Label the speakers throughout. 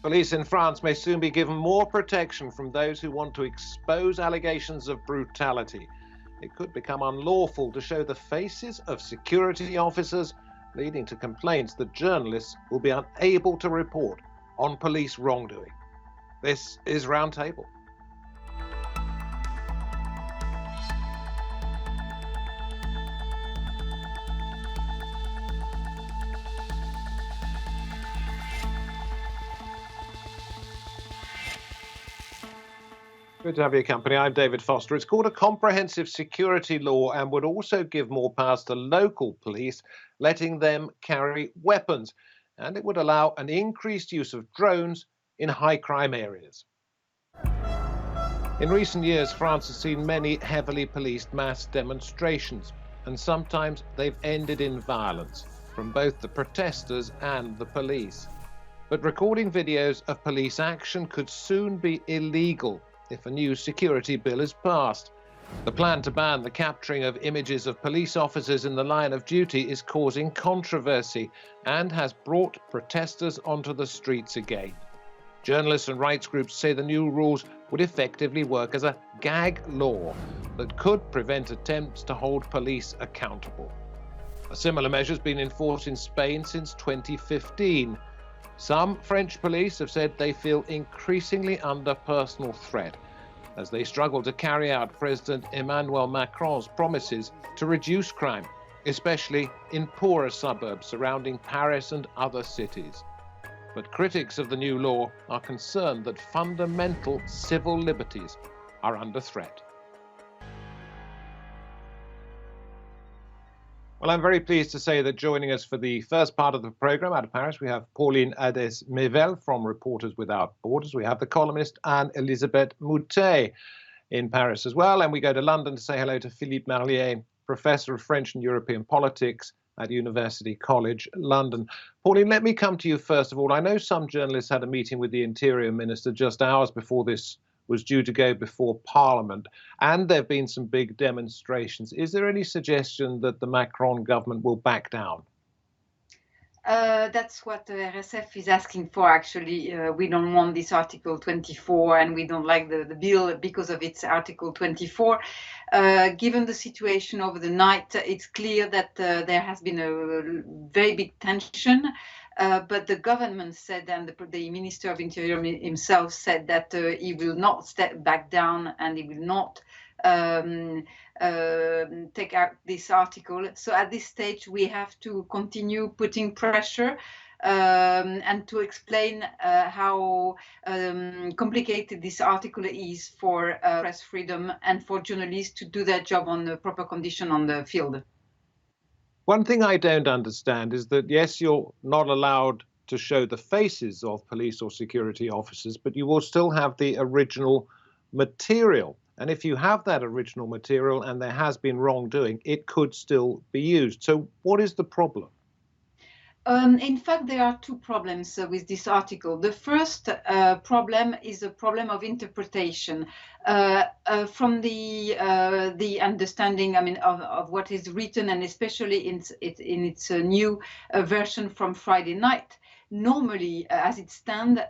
Speaker 1: Police in France may soon be given more protection from those who want to expose allegations of brutality. It could become unlawful to show the faces of security officers, leading to complaints that journalists will be unable to report on police wrongdoing. This is Roundtable. Good to have your company. I'm David Foster. It's called a comprehensive security law and would also give more powers to local police, letting them carry weapons. And it would allow an increased use of drones in high crime areas. In recent years, France has seen many heavily policed mass demonstrations, and sometimes they've ended in violence from both the protesters and the police. But recording videos of police action could soon be illegal if a new security bill is passed. The plan to ban the capturing of images of police officers in the line of duty is causing controversy and has brought protesters onto the streets again. Journalists and rights groups say the new rules would effectively work as a gag law that could prevent attempts to hold police accountable. A similar measure has been enforced in Spain since 2015. Some French police have said they feel increasingly under personal threat as they struggle to carry out President Emmanuel Macron's promises to reduce crime, especially in poorer suburbs surrounding Paris and other cities. But critics of the new law are concerned that fundamental civil liberties are under threat. Well, I'm very pleased to say that joining us for the first part of the programme out of Paris, we have Pauline Hadès-Mével from Reporters Without Borders. We have the columnist Anne-Elisabeth Moutet in Paris as well. And we go to London to say hello to Philippe Marlier, Professor of French and European Politics at University College London. Pauline, let me come to you first of all. I know some journalists had a meeting with the Interior Minister just hours before this was due to go before Parliament, and there have been some big demonstrations. Is there any suggestion that the Macron government will back down?
Speaker 2: That's what the RSF is asking for, actually. We don't want this Article 24, and we don't like the bill because of its Article 24. Given the situation over the night, it's clear that there has been a very big tension. But the government said, and the Minister of Interior himself said that he will not step back down and he will not take out this article. So at this stage, we have to continue putting pressure and to explain how complicated this article is for press freedom and for journalists to do their job on the proper condition on the field.
Speaker 1: One thing I don't understand is that, yes, you're not allowed to show the faces of police or security officers, but you will still have the original material. And if you have that original material and there has been wrongdoing, it could still be used. So what is the problem?
Speaker 2: In fact, there are two problems with this article. The first problem is a problem of interpretation. From the understanding, of what is written, and especially in its new version from Friday night. Normally, as it stands,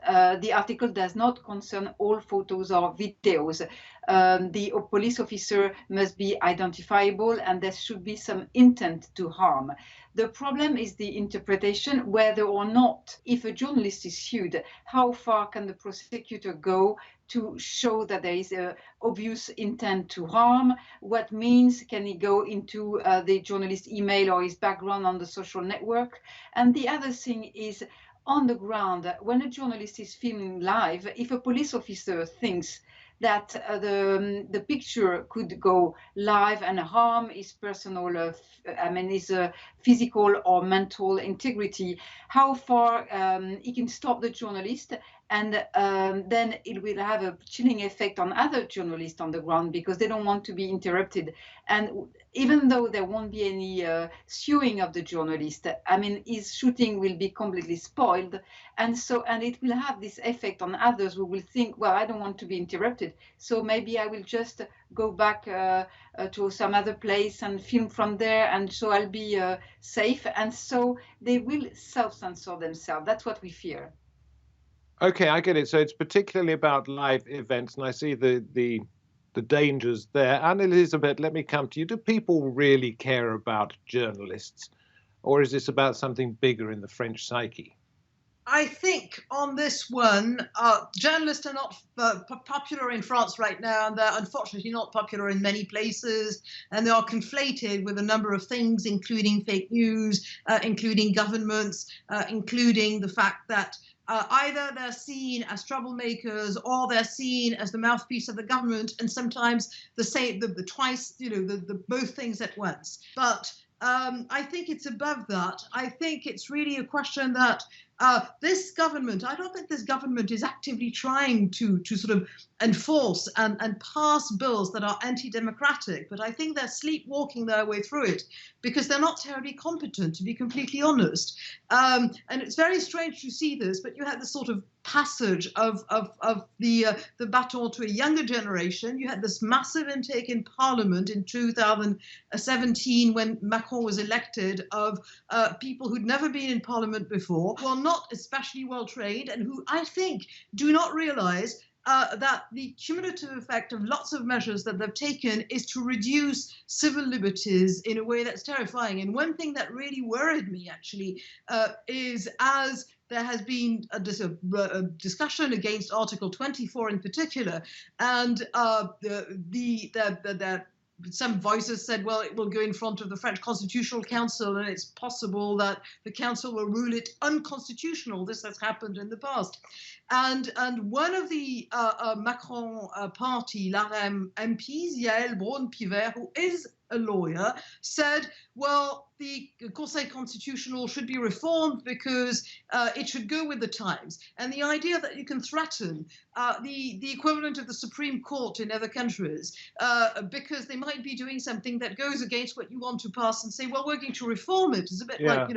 Speaker 2: the article does not concern all photos or videos. The police officer must be identifiable and there should be some intent to harm. The problem is the interpretation, whether or not, if a journalist is sued, how far can the prosecutor go to show that there is an obvious intent to harm? What means can he go into the journalist's email or his background on the social network? And the other thing is, on the ground, when a journalist is filming live, if a police officer thinks that the picture could go live and harm his personal, his physical or mental integrity, how far he can stop the journalist, and then it will have a chilling effect on other journalists on the ground because they don't want to be interrupted. And even though there won't be any suing of the journalist, his shooting will be completely spoiled, and it will have this effect on others who will think, well, I don't want to be interrupted, so maybe I will just go back to some other place and film from there, and so I'll be safe. And so they will self-censor themselves. That's what we fear.
Speaker 1: Okay, I get it. So it's particularly about live events, and I see the dangers there. And Elizabeth, let me come to you. Do people really care about journalists, or is this about something bigger in the French psyche?
Speaker 3: I think on this one, journalists are not popular in France right now, and they're unfortunately not popular in many places, and they are conflated with a number of things, including fake news, including governments, including the fact that either they're seen as troublemakers or they're seen as the mouthpiece of the government, and sometimes the twice, the both things at once. But I think it's above that. I think it's really a question that this government, I don't think this government is actively trying to sort of enforce and pass bills that are anti-democratic, but I think they're sleepwalking their way through it because they're not terribly competent, to be completely honest. And it's very strange to see this, but you had this sort of passage of the baton to a younger generation. You had this massive intake in Parliament in 2017 when Macron was elected of people who'd never been in Parliament before, who are not especially well trained, and who I think do not realize that the cumulative effect of lots of measures that they've taken is to reduce civil liberties in a way that's terrifying. And one thing that really worried me actually is as there has been a discussion against Article 24 in particular, and some voices said, well, it will go in front of the French Constitutional Council, and it's possible that the council will rule it unconstitutional. This has happened in the past. And one of the Macron party, LREM MPs, Yael Braun-Pivet, who is a lawyer, said, well, the Conseil Constitutional should be reformed because it should go with the times. And the idea that you can threaten the equivalent of the Supreme Court in other countries because they might be doing something that goes against what you want to pass and say, well, we're going to reform it, is a bit like,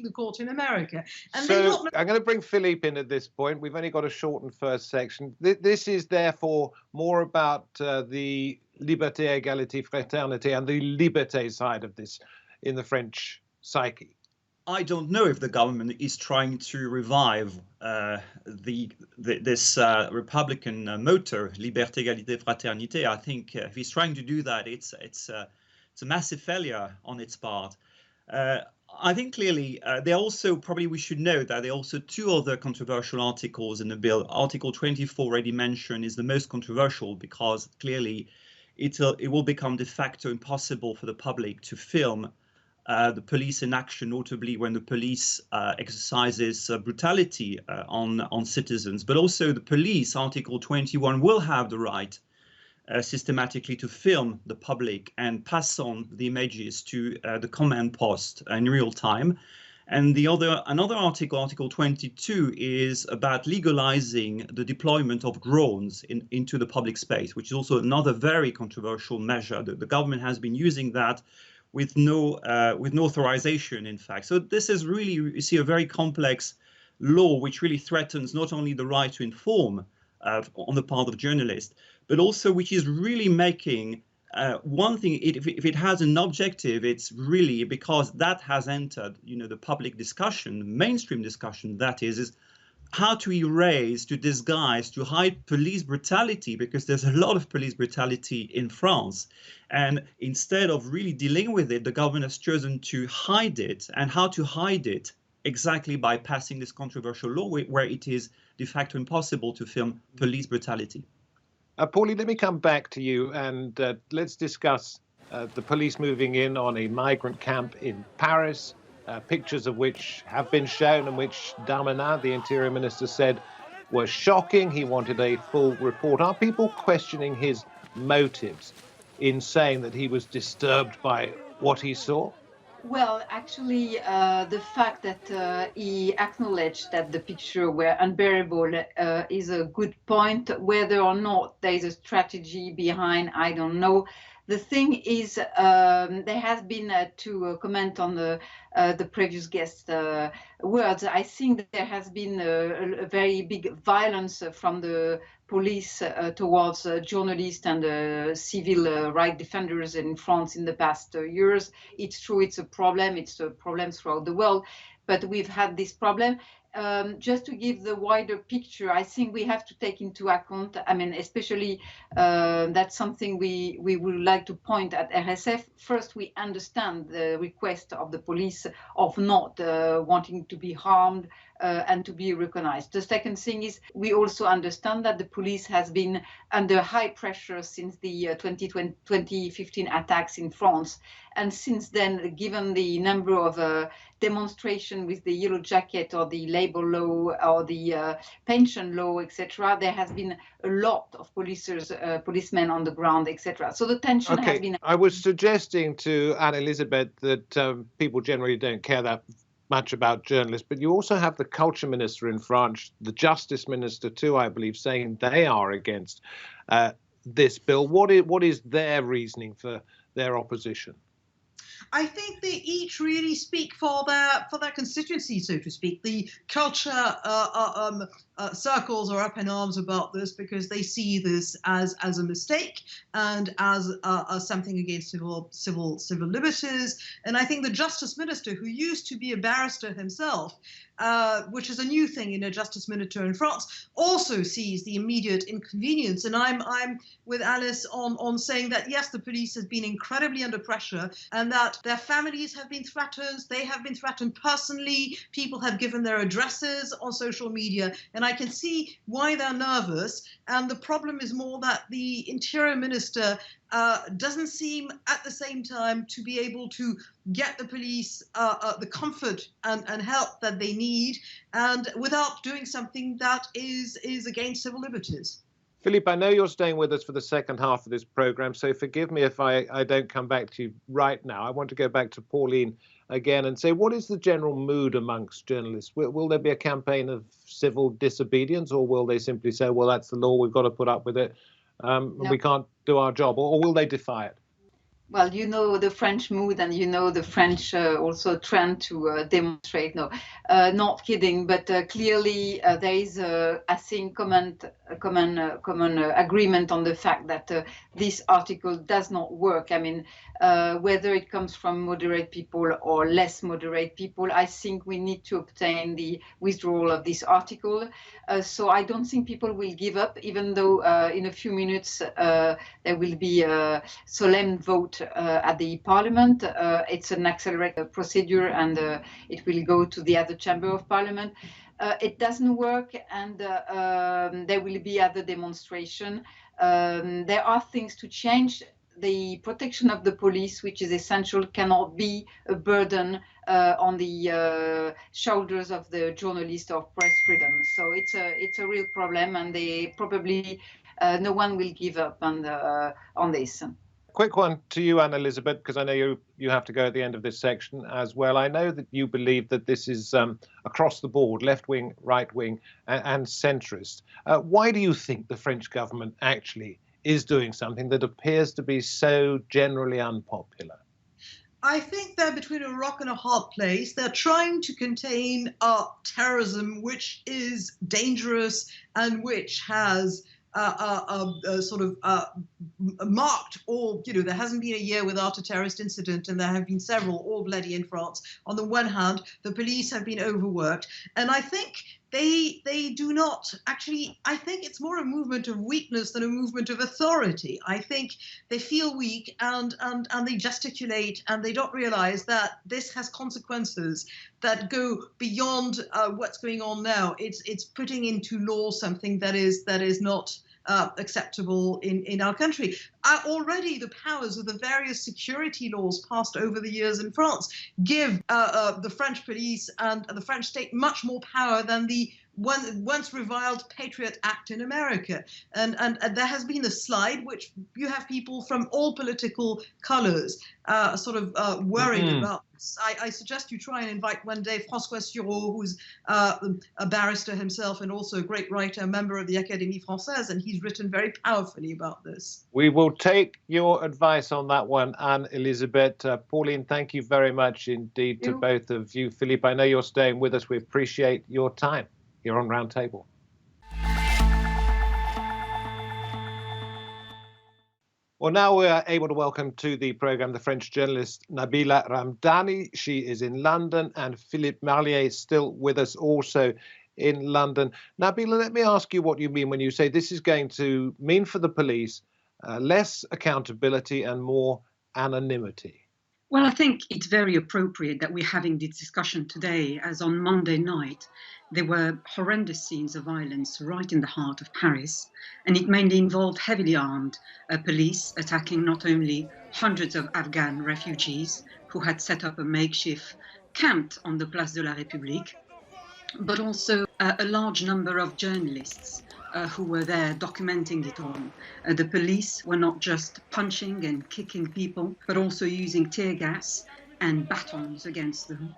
Speaker 3: the court in America. And
Speaker 1: so I'm going to bring Philippe in at this point. We've only got a shortened first section. This is therefore more about the liberté, égalité, fraternité, and the liberté side of this in the French psyche.
Speaker 4: I don't know if the government is trying to revive this Republican motto, liberté, égalité, fraternité. I think if he's trying to do that, it's a massive failure on its part. I think clearly there also, probably we should note that there are also two other controversial articles in the bill. Article 24 already mentioned is the most controversial because clearly it will become de facto impossible for the public to film the police in action, notably when the police exercises brutality on citizens. But also the police, Article 21, will have the right systematically to film the public and pass on the images to the command post in real time. And another article, Article 22, is about legalizing the deployment of drones into the public space, which is also another very controversial measure. The government has been using that with no authorization, in fact. So this is really, you see, a very complex law which really threatens not only the right to inform on the part of journalists, but also which is really making one thing, if it has an objective, it's really because that has entered, the public discussion, mainstream discussion, that is how to erase, to disguise, to hide police brutality, because there's a lot of police brutality in France. And instead of really dealing with it, the government has chosen to hide it. And how to hide it? Exactly by passing this controversial law where it is de facto impossible to film police brutality.
Speaker 1: Paulie, let me come back to you and let's discuss the police moving in on a migrant camp in Paris, pictures of which have been shown and which Darmanin, the Interior Minister, said were shocking. He wanted a full report. Are people questioning his motives in saying that he was disturbed by what he saw?
Speaker 2: Well, actually, the fact that he acknowledged that the pictures were unbearable is a good point. Whether or not there is a strategy behind, I don't know. The thing is, there has been, to comment on the previous guest words, I think that there has been a very big violence from the police towards journalists and civil rights defenders in France in the past years. It's true, it's a problem throughout the world, but we've had this problem. just to give the wider picture, I think we have to take into account, I mean, especially that's something we would like to point at RSF. First, we understand the request of the police of not wanting to be harmed and to be recognized. The second thing is we also understand that the police has been under high pressure since the 2015 attacks in France. And since then, given the number of demonstration with the yellow jacket or the labor law or the pension law, etc., there has been a lot of policemen on the ground, etc. So the tension has been...
Speaker 1: I was suggesting to Anne-Elisabeth that people generally don't care that much about journalists, but you also have the culture minister in France, the justice minister too, I believe, saying they are against this bill. What is their reasoning for their opposition?
Speaker 3: I think they each really speak for their constituency, so to speak. The culture circles are up in arms about this because they see this as a mistake and as something against civil liberties. And I think the justice minister, who used to be a barrister himself, which is a new thing in a justice minister in France, also sees the immediate inconvenience. And I'm with Alice on saying that, yes, the police has been incredibly under pressure and that their families have been threatened. They have been threatened personally. People have given their addresses on social media. And I can see why they're nervous. And the problem is more that the interior minister doesn't seem at the same time to be able to get the police the comfort and help that they need, and without doing something that is against civil liberties.
Speaker 1: Philippe, I know you're staying with us for the second half of this program, so forgive me if I don't come back to you right now. I want to go back to Pauline again and say, what is the general mood amongst journalists? Will there be a campaign of civil disobedience, or will they simply say, well, that's the law, we've got to put up with it, no. We can't do our job, or will they defy it?
Speaker 2: Well, you know the French mood, and you know the French also trend to demonstrate. No, not kidding, but clearly there is, I think, common agreement on the fact that this article does not work. I mean, whether it comes from moderate people or less moderate people, I think we need to obtain the withdrawal of this article. So I don't think people will give up, even though in a few minutes there will be a solemn vote at the Parliament. It's an accelerated procedure, and it will go to the other chamber of Parliament. It doesn't work, and there will be other demonstration. There are things to change. The protection of the police, which is essential, cannot be a burden on the shoulders of the journalist or press freedom. So it's a real problem, and they probably no one will give up on this.
Speaker 1: Quick one to you, Anne-Elisabeth, because I know you have to go at the end of this section as well. I know that you believe that this is across the board, left-wing, right-wing, and centrist. Why do you think the French government actually is doing something that appears to be so generally unpopular?
Speaker 3: I think they're between a rock and a hard place. They're trying to contain terrorism, which is dangerous and which has sort of marked all, there hasn't been a year without a terrorist incident, and there have been several, all bloody in France. On the one hand, the police have been overworked, and I think they do not actually, I think it's more a movement of weakness than a movement of authority. I think they feel weak and they gesticulate, and they don't realize that this has consequences that go beyond what's going on now. It's putting into law something that is not acceptable in our country. Already the powers of the various security laws passed over the years in France give the French police and the French state much more power than the once reviled Patriot Act in America. And there has been a slide which you have people from all political colors sort of worried about. I suggest you try and invite one day François Sureau, who's a barrister himself and also a great writer, a member of the Académie Française, and he's written very powerfully about this.
Speaker 1: We will take your advice on that one, Anne-Elisabeth. Pauline, thank you very much indeed to both of you. Philippe, I know you're staying with us. We appreciate your time here on Roundtable. Well, now we are able to welcome to the programme the French journalist Nabila Ramdani. She is in London, and Philippe Marlier is still with us also in London. Nabila, let me ask you what you mean when you say this is going to mean for the police less accountability and more anonymity.
Speaker 5: Well, I think it's very appropriate that we're having this discussion today, as on Monday night, there were horrendous scenes of violence right in the heart of Paris, and it mainly involved heavily armed police attacking not only hundreds of Afghan refugees who had set up a makeshift camp on the Place de la République, but also a large number of journalists who were there documenting it all. The police were not just punching and kicking people, but also using tear gas and batons against them.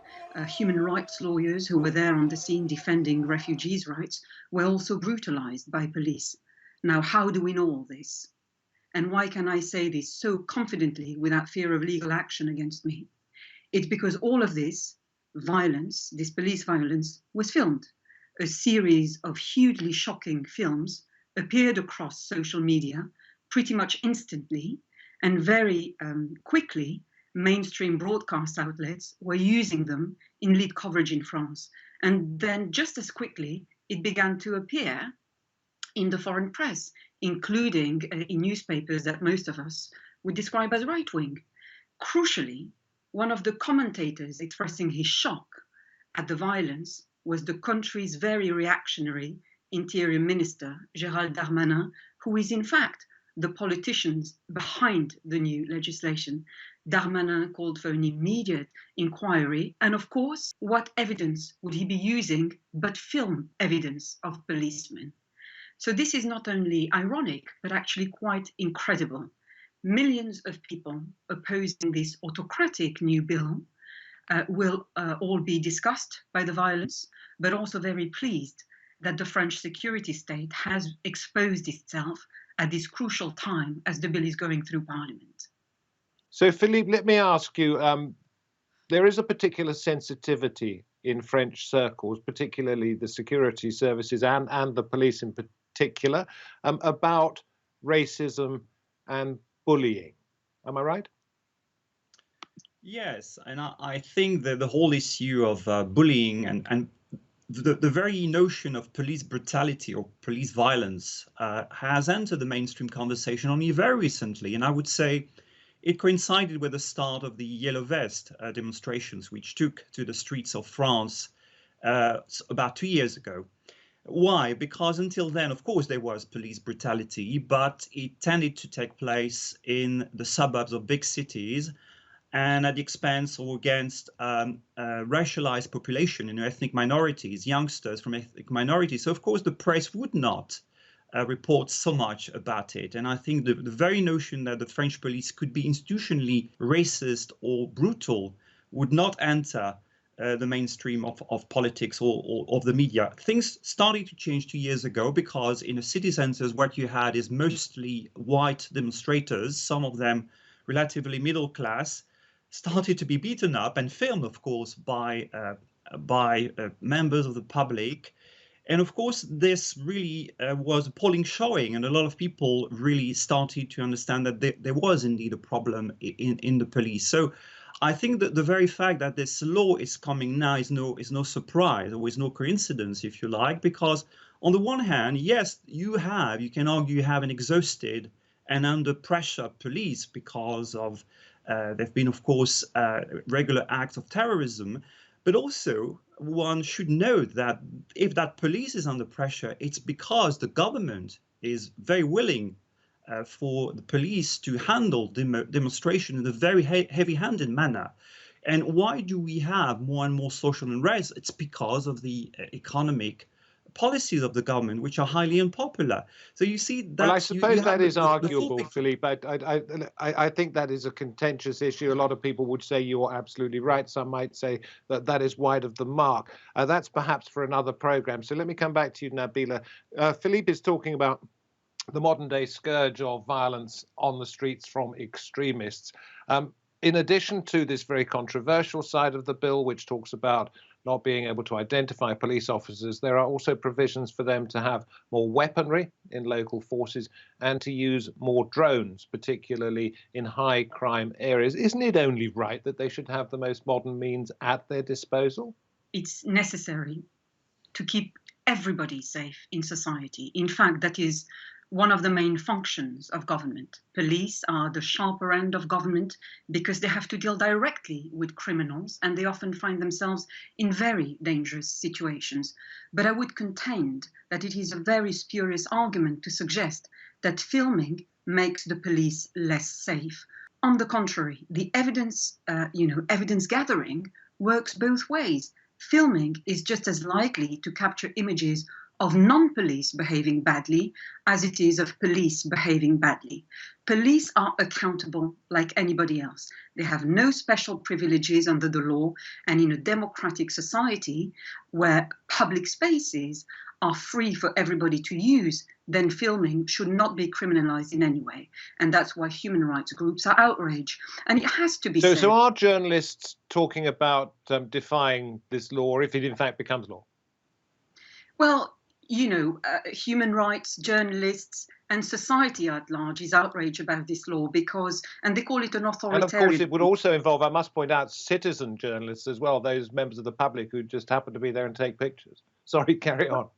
Speaker 5: Human rights lawyers who were there on the scene defending refugees' rights were also brutalized by police. Now, how do we know all this? And why can I say this so confidently without fear of legal action against me? It's because all of this violence, this police violence, was filmed. A series of hugely shocking films appeared across social media pretty much instantly, and very quickly mainstream broadcast outlets were using them in lead coverage in France. And then just as quickly, it began to appear in the foreign press, including in newspapers that most of us would describe as right-wing. Crucially, one of the commentators expressing his shock at the violence was the country's very reactionary Interior Minister, Gérald Darmanin, who is in fact the politicians behind the new legislation. Darmanin called for an immediate inquiry, and of course, what evidence would he be using but film evidence of policemen? So this is not only ironic, but actually quite incredible. Millions of people opposing this autocratic new bill will all be disgusted by the violence, but also very pleased that the French security state has exposed itself at this crucial time as the bill is going through Parliament.
Speaker 1: So, Philippe, let me ask you, there is a particular sensitivity in French circles, particularly the security services and the police in particular, about racism and bullying. Am I right?
Speaker 4: Yes, and I think that the whole issue of bullying and the very notion of police brutality or police violence has entered the mainstream conversation only very recently. And I would say it coincided with the start of the Yellow Vest demonstrations, which took to the streets of France about 2 years ago. Why? Because until then, of course, there was police brutality, but it tended to take place in the suburbs of big cities and at the expense or against racialized population, ethnic minorities, youngsters from ethnic minorities. So, of course, the press would not report so much about it. And I think the very notion that the French police could be institutionally racist or brutal would not enter the mainstream of politics or of the media. Things started to change 2 years ago because in the city centers, what you had is mostly white demonstrators, some of them relatively middle class, started to be beaten up and filmed, of course, by members of the public. And of course, this really was appalling showing, and a lot of people really started to understand that there was indeed a problem in the police. So I think that the very fact that this law is coming now is no surprise, or is no coincidence, if you like, because on the one hand, yes, you can argue you have an exhausted and under pressure police because of there have been, of course, regular acts of terrorism. But also, one should note that if that police is under pressure, it's because the government is very willing for the police to handle demonstration in a very heavy-handed manner. And why do we have more and more social unrest? It's because of the economic policies of the government, which are highly unpopular. So you see that.
Speaker 1: Well, I suppose that is arguable, Philippe. I think that is a contentious issue. A lot of people would say you're absolutely right. Some might say that that is wide of the mark. That's perhaps for another program. So let me come back to you, Nabila. Philippe is talking about the modern day scourge of violence on the streets from extremists. In addition to this very controversial side of the bill, which talks about not being able to identify police officers, there are also provisions for them to have more weaponry in local forces and to use more drones, particularly in high crime areas. Isn't it only right that they should have the most modern means at their disposal?
Speaker 5: It's necessary to keep everybody safe in society. In fact, that is one of the main functions of government. Police are the sharper end of government because they have to deal directly with criminals and they often find themselves in very dangerous situations. But I would contend that it is a very spurious argument to suggest that filming makes the police less safe. On the contrary, the evidence gathering works both ways. Filming is just as likely to capture images of non-police behaving badly as it is of police behaving badly. Police are accountable like anybody else. They have no special privileges under the law, and in a democratic society where public spaces are free for everybody to use, then filming should not be criminalized in any way. And that's why human rights groups are outraged. And it has to be said.
Speaker 1: So are journalists talking about defying this law if it in fact becomes law?
Speaker 5: Well, human rights, journalists, and society at large is outraged about this law and they call it an authoritarian.
Speaker 1: And of course, it would also involve, I must point out, citizen journalists as well, those members of the public who just happen to be there and take pictures. Sorry, carry on.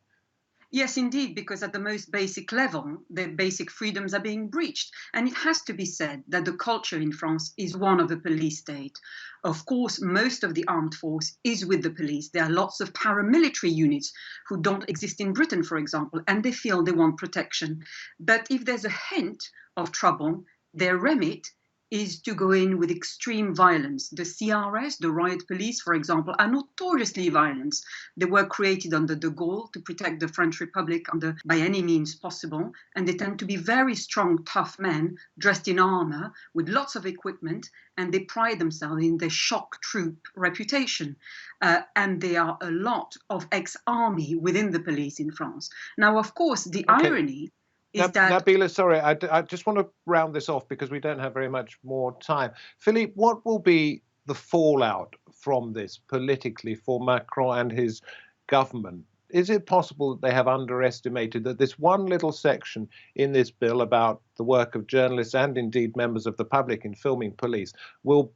Speaker 5: Yes, indeed, because at the most basic level, their basic freedoms are being breached. And it has to be said that the culture in France is one of a police state. Of course, most of the armed force is with the police. There are lots of paramilitary units who don't exist in Britain, for example, and they feel they want protection. But if there's a hint of trouble, their remit is to go in with extreme violence. The CRS, the riot police, for example, are notoriously violent. They were created under de Gaulle to protect the French Republic by any means possible, and they tend to be very strong, tough men dressed in armor with lots of equipment, and they pride themselves in their shock troop reputation. And there are a lot of ex-army within the police in France. Now, of course, the irony
Speaker 1: Nabila, sorry, I just want to round this off because we don't have very much more time. Philippe, what will be the fallout from this politically for Macron and his government? Is it possible that they have underestimated that this one little section in this bill about the work of journalists and indeed members of the public in filming police will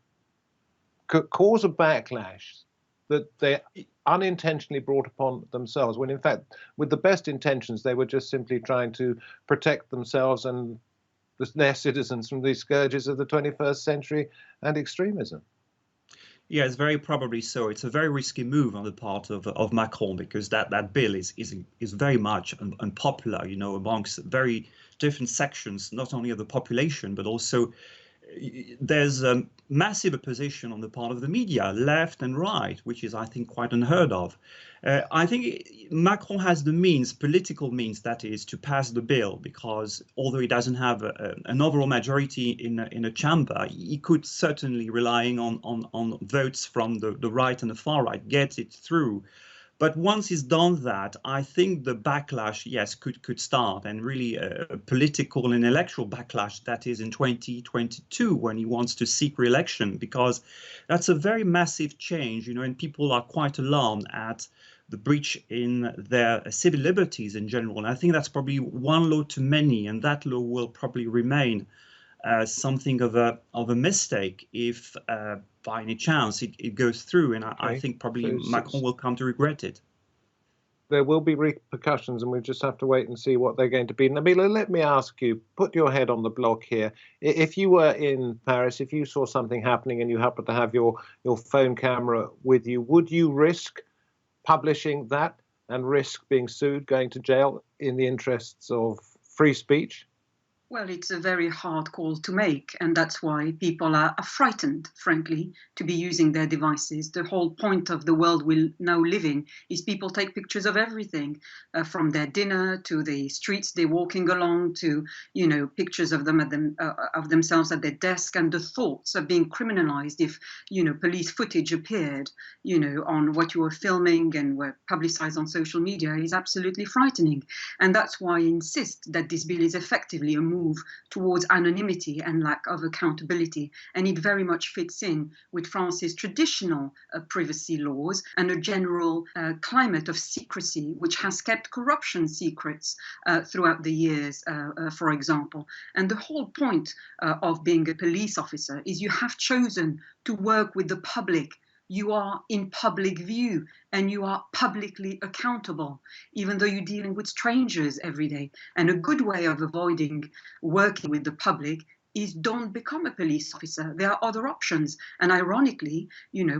Speaker 1: cause a backlash that they unintentionally brought upon themselves, when in fact, with the best intentions, they were just simply trying to protect themselves and their citizens from the scourges of the 21st century and extremism?
Speaker 4: Yes, very probably so. It's a very risky move on the part of Macron, because that bill is very much unpopular, amongst very different sections, not only of the population, but also there's a massive opposition on the part of the media, left and right, which is, I think, quite unheard of. I think Macron has the means, political means, that is, to pass the bill, because although he doesn't have an overall majority in a chamber, he could certainly, relying on votes from the right and the far right, get it through. But once he's done that, I think the backlash, yes, could start, and really a political and electoral backlash, that is in 2022, when he wants to seek re-election, because that's a very massive change, and people are quite alarmed at the breach in their civil liberties in general. And I think that's probably one law too many, and that law will probably remain something of a mistake if by any chance it goes through, and I think probably Macron will come to regret it.
Speaker 1: There will be repercussions, and we just have to wait and see what they're going to be. Nabila, let me ask you, put your head on the block here. If you were in Paris, if you saw something happening and you happened to have your phone camera with you, would you risk publishing that and risk being sued, going to jail in the interests of free speech?
Speaker 5: Well, it's a very hard call to make, and that's why people are frightened, frankly, to be using their devices. The whole point of the world we now live in is people take pictures of everything, from their dinner to the streets they're walking along to, pictures of of themselves at their desk, and the thoughts of being criminalized if, police footage appeared, on what you were filming and were publicized on social media is absolutely frightening. And that's why I insist that this bill is effectively a move move towards anonymity and lack of accountability. And it very much fits in with France's traditional privacy laws and a general climate of secrecy, which has kept corruption secrets throughout the years, for example. And the whole point of being a police officer is you have chosen to work with the public. You are in public view and you are publicly accountable, even though you're dealing with strangers every day. And a good way of avoiding working with the public is don't become a police officer. There are other options. And ironically,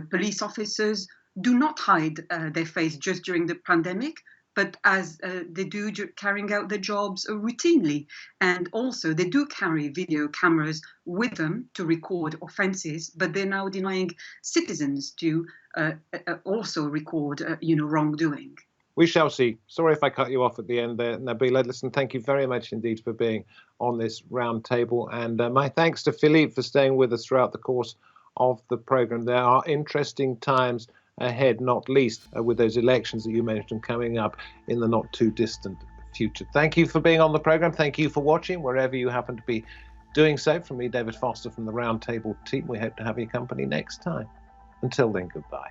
Speaker 5: police officers do not hide their face just during the pandemic, but as they do carrying out their jobs routinely. And also they do carry video cameras with them to record offences, but they're now denying citizens to also record wrongdoing.
Speaker 1: We shall see. Sorry if I cut you off at the end there, Nabila. Listen, thank you very much indeed for being on this roundtable. And my thanks to Philippe for staying with us throughout the course of the programme. There are interesting times ahead, not least with those elections that you mentioned coming up in the not too distant future. Thank you for being on the programme. Thank you for watching, wherever you happen to be doing so. From me, David Foster, from the Roundtable team, we hope to have your company next time. Until then, goodbye.